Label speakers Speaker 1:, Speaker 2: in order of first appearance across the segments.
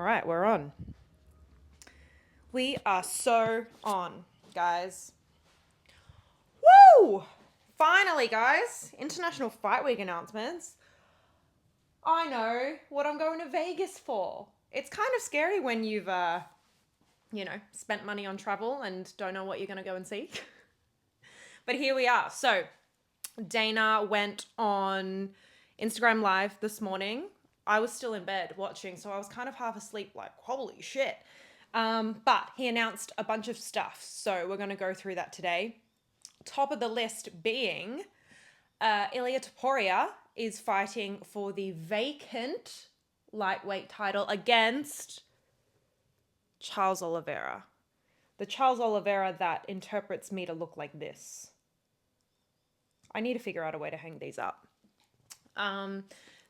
Speaker 1: All right, we're on. We are so on, guys. Woo! Finally, guys. International Fight Week announcements. I know what I'm going to Vegas for. It's kind of scary when you've, spent money on travel and don't know what you're going to go and see. But here we are. So, Dana went on Instagram Live this morning. I was still in bed watching, so I was kind of half asleep, like, holy shit. But he announced a bunch of stuff, so we're going to go through that today. Top of the list being Ilia Topuria is fighting for the vacant lightweight title against Charles Oliveira. The Charles Oliveira that interprets me to look like this. I need to figure out a way to hang these up.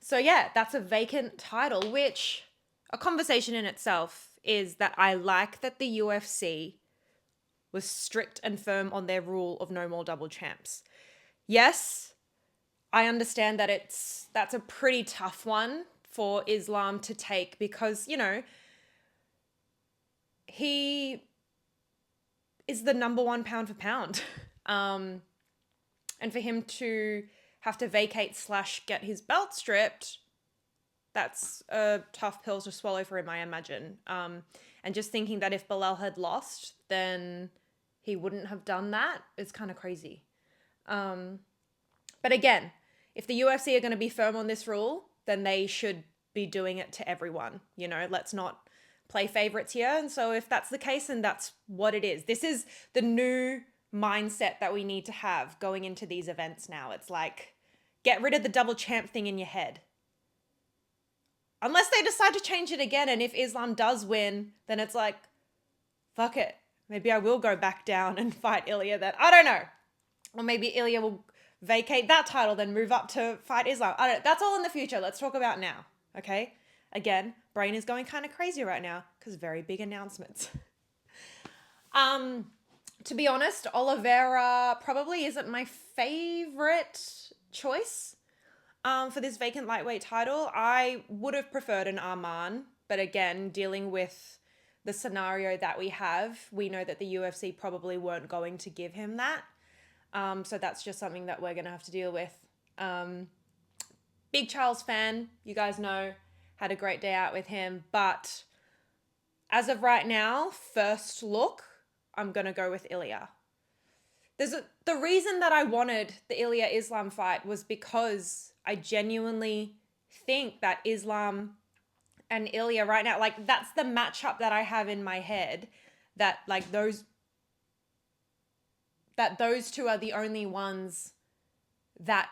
Speaker 1: So yeah, that's a vacant title, which a conversation in itself is that I like that the UFC was strict and firm on their rule of no more double champs. Yes, I understand that that's a pretty tough one for Islam to take because, he is the number one pound for pound. And for him to have to vacate / get his belt stripped, that's a tough pill to swallow for him, I imagine. And just thinking that if Bilal had lost, then he wouldn't have done that is kind of crazy. But again, if the UFC are going to be firm on this rule, then they should be doing it to everyone. Let's not play favorites here. And so if that's the case, then that's what it is. This is the new mindset that we need to have going into these events now. It's like, get rid of the double champ thing in your head. Unless they decide to change it again, and if Islam does win, then it's like, fuck it. Maybe I will go back down and fight Ilia then. I don't know. Or maybe Ilia will vacate that title, then move up to fight Islam. I don't know. That's all in the future. Let's talk about now, okay? Again, brain is going kind of crazy right now because very big announcements. To be honest, Oliveira probably isn't my favorite choice for this vacant lightweight title. I would have preferred an Arman, but again, dealing with the scenario that we have, we know that the UFC probably weren't going to give him that. So that's just something that we're going to have to deal with. Big Charles fan, you guys know, had a great day out with him. But as of right now, first look, I'm going to go with Ilia. The reason that I wanted the Ilia Islam fight was because I genuinely think that Islam and Ilia right now, like that's the matchup that I have in my head, that like those two are the only ones that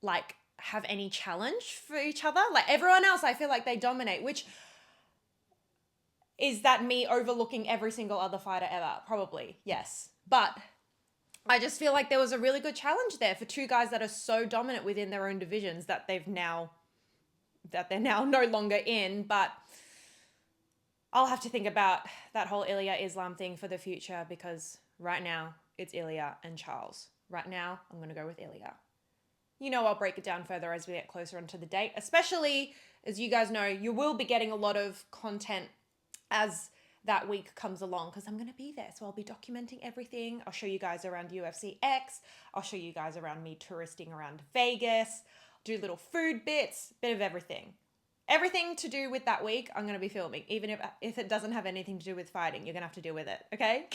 Speaker 1: like have any challenge for each other. Like everyone else, I feel like they dominate, which is that me overlooking every single other fighter ever? Probably, yes. But I just feel like there was a really good challenge there for two guys that are so dominant within their own divisions that they're now no longer in. But I'll have to think about that whole Ilia Islam thing for the future because right now it's Ilia and Charles. Right now, I'm going to go with Ilia. I'll break it down further as we get closer onto the date, especially as you guys know, you will be getting a lot of content as that week comes along because I'm going to be there. So I'll be documenting everything. I'll show you guys around UFC X. I'll show you guys around me touristing around Vegas, do little food bits, bit of everything. Everything to do with that week, I'm going to be filming. Even if it doesn't have anything to do with fighting, you're going to have to deal with it, okay?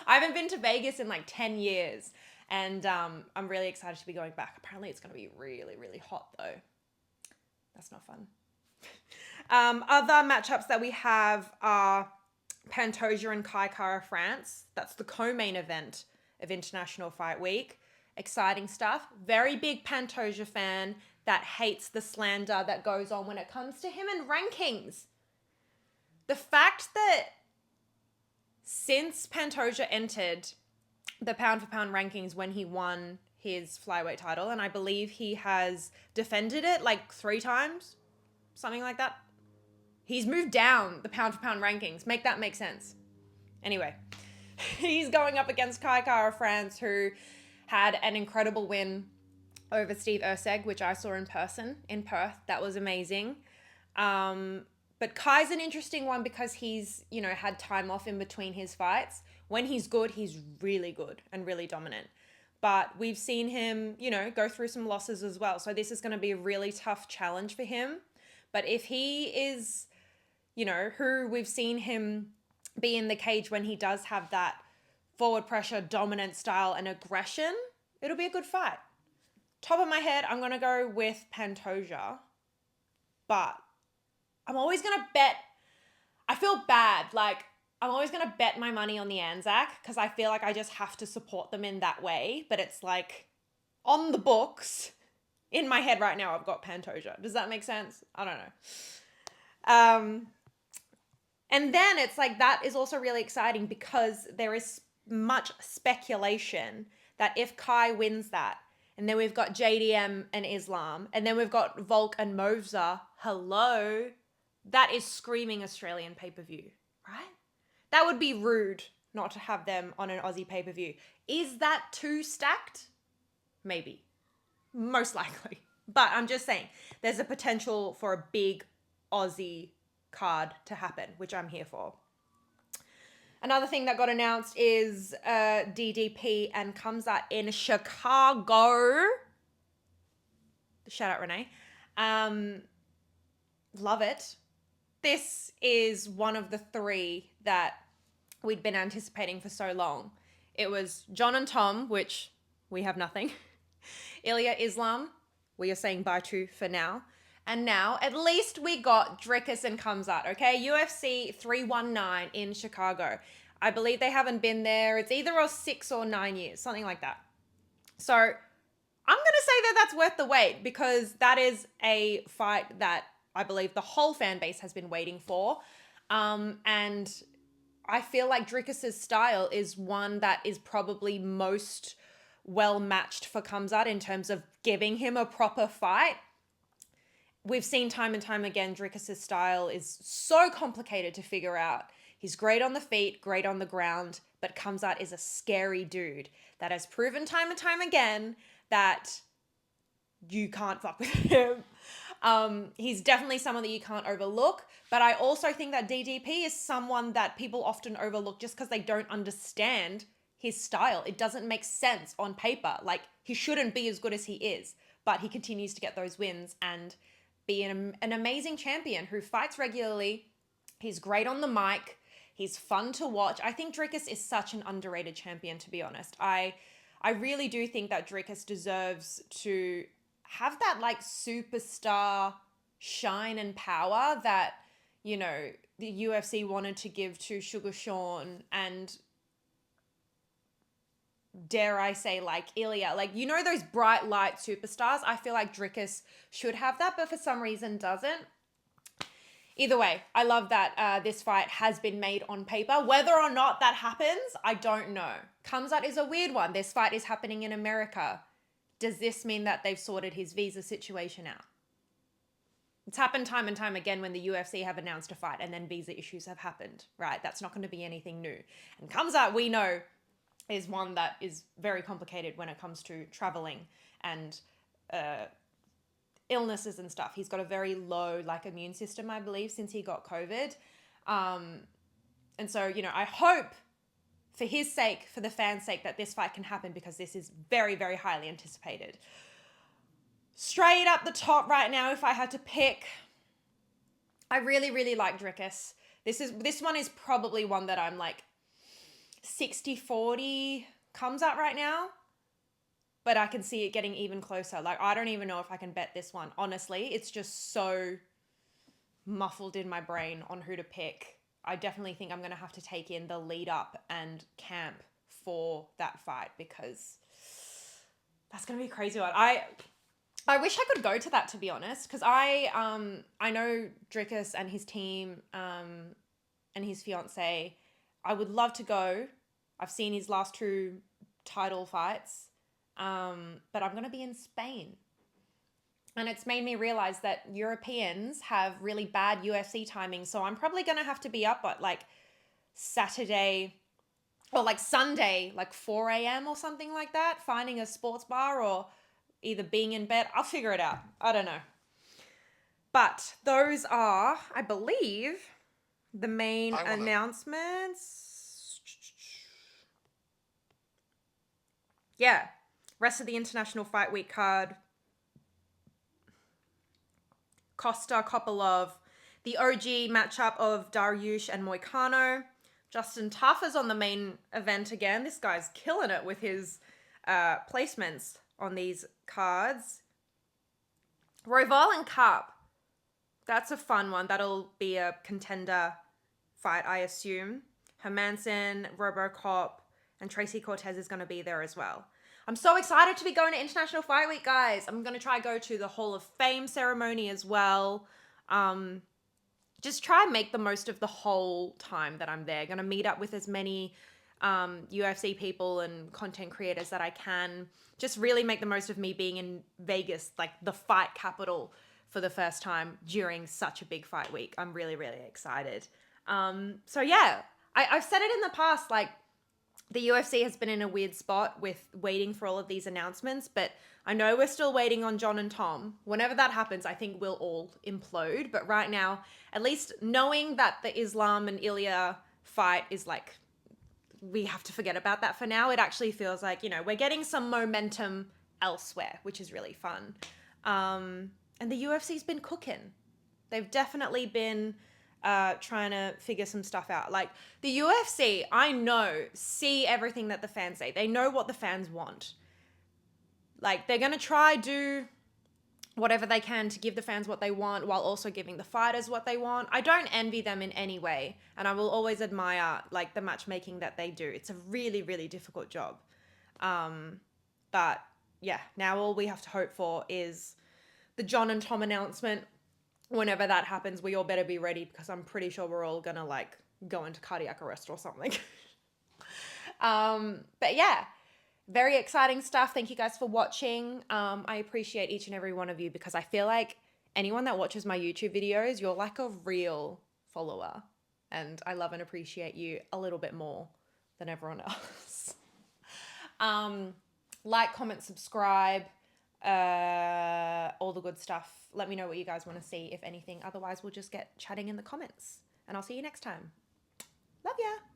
Speaker 1: I haven't been to Vegas in like 10 years and I'm really excited to be going back. Apparently it's going to be really, really hot though. That's not fun. Other matchups that we have are Pantoja and Kai Kara France. That's the co-main event of International Fight Week. Exciting stuff. Very big Pantoja fan that hates the slander that goes on when it comes to him and rankings. The fact that since Pantoja entered the pound for pound rankings when he won his flyweight title, and I believe he has defended it like 3 times, something like that. He's moved down the pound for pound rankings. Make that make sense. Anyway, he's going up against Kai Kara France, who had an incredible win over Steve Erceg, which I saw in person in Perth. That was amazing. But But Kai's an interesting one because he's, had time off in between his fights. When he's good, he's really good and really dominant. But we've seen him, go through some losses as well. So this is going to be a really tough challenge for him. But if he is, who we've seen him be in the cage when he does have that forward pressure, dominant style and aggression, it'll be a good fight. Top of my head, I'm going to go with Pantoja. But I'm always going to bet. I feel bad. I'm always going to bet my money on the Anzac because I feel like I just have to support them in that way. But it's on the books, in my head right now, I've got Pantoja. Does that make sense? I don't know. And then it's that is also really exciting because there is much speculation that if Kai wins that, and then we've got JDM and Islam, and then we've got Volk and Movza, hello, that is screaming Australian pay-per-view, right? That would be rude not to have them on an Aussie pay-per-view. Is that too stacked? Maybe. Most likely. But I'm just saying, there's a potential for a big Aussie card to happen, which I'm here for. Another thing that got announced is DDP and Khamzat in Chicago. Shout out, Renee. Love it. This is one of the three that we'd been anticipating for so long. It was John and Tom, which we have nothing. Ilia Islam, we are saying bye to for now. And now, at least we got Dricus and Khamzat, okay? UFC 319 in Chicago. I believe they haven't been there. It's either 6 or 9 years, something like that. So I'm going to say that that's worth the wait because that is a fight that I believe the whole fan base has been waiting for. And I feel like Dricus's style is one that is probably most well matched for Khamzat in terms of giving him a proper fight. We've seen time and time again, Dricus's style is so complicated to figure out. He's great on the feet, great on the ground, but Khamzat is a scary dude that has proven time and time again that you can't fuck with him. He's definitely someone that you can't overlook, but I also think that DDP is someone that people often overlook just because they don't understand his style. It doesn't make sense on paper. He shouldn't be as good as he is, but he continues to get those wins and be an amazing champion who fights regularly. He's great on the mic. He's fun to watch. I think Dricus is such an underrated champion, to be honest. I really do think that Dricus deserves to have that superstar shine and power that, the UFC wanted to give to Sugar Sean and dare I say Ilia, those bright light superstars. I feel like Dricus should have that, but for some reason doesn't. Either way, I love that this fight has been made on paper. Whether or not that happens, I don't know. Khamzat is a weird one. This fight is happening in America. Does this mean that they've sorted his visa situation out? It's happened time and time again when the UFC have announced a fight and then visa issues have happened, right? That's not going to be anything new. And Khamzat, we know, is one that is very complicated when it comes to traveling and illnesses and stuff. He's got a very low immune system, I believe, since he got COVID. And so, I hope for his sake, for the fans' sake, that this fight can happen because this is very, very highly anticipated. Straight up the top right now, if I had to pick, I really, really like Dricus. This one is probably one that I'm 60-40 Khamzat right now, but I can see it getting even closer. I don't even know if I can bet this one. Honestly, it's just so muffled in my brain on who to pick. I definitely think I'm going to have to take in the lead up and camp for that fight because that's going to be a crazy one. I wish I could go to that, to be honest, because I know Dricus and his team and his fiance. I would love to go. I've seen his last 2 title fights, but I'm going to be in Spain. And it's made me realize that Europeans have really bad UFC timing. So I'm probably going to have to be up at Saturday or Sunday, 4 a.m. or something like that, finding a sports bar or either being in bed. I'll figure it out. I don't know. But those are, I believe, the main
Speaker 2: I wanna.
Speaker 1: announcements. Yeah. Rest of the International Fight Week card. Costa, Kopylov. The OG matchup of Dariush and Moicano. Justin Tafa's on the main event again. This guy's killing it with his placements on these cards. Roval and Karp. That's a fun one. That'll be a contender fight, I assume. Hermanson, Robocop, and Tracy Cortez is going to be there as well. I'm so excited to be going to International Fight Week, guys. I'm going to try go to the Hall of Fame ceremony as well. Just try and make the most of the whole time that I'm there. Going to meet up with as many UFC people and content creators that I can. Just really make the most of me being in Vegas, like the fight capital, for the first time during such a big fight week. I'm really, really excited. So yeah, I've said it in the past, like the UFC has been in a weird spot with waiting for all of these announcements, but I know we're still waiting on John and Tom. Whenever that happens, I think we'll all implode. But right now, at least knowing that the Islam and Ilia fight is like, we have to forget about that for now. It actually feels like, you know, we're getting some momentum elsewhere, which is really fun. And the UFC's been cooking. They've definitely been trying to figure some stuff out. Like the UFC, I know, see everything that the fans say. They know what the fans want. Like they're going to try do whatever they can to give the fans what they want while also giving the fighters what they want. I don't envy them in any way. And I will always admire like the matchmaking that they do. It's a really, really difficult job. But yeah, now all we have to hope for is the John and Tom announcement. Whenever that happens, we all better be ready because I'm pretty sure we're all gonna like go into cardiac arrest or something. But yeah, very exciting stuff. Thank you guys for watching. I appreciate each and every one of you because I feel like anyone that watches my YouTube videos, you're like a real follower. And I love and appreciate you a little bit more than everyone else. Like, comment, subscribe. All the good stuff. Let me know what you guys want to see, if anything. Otherwise, we'll just get chatting in the comments. And I'll see you next time. Love ya.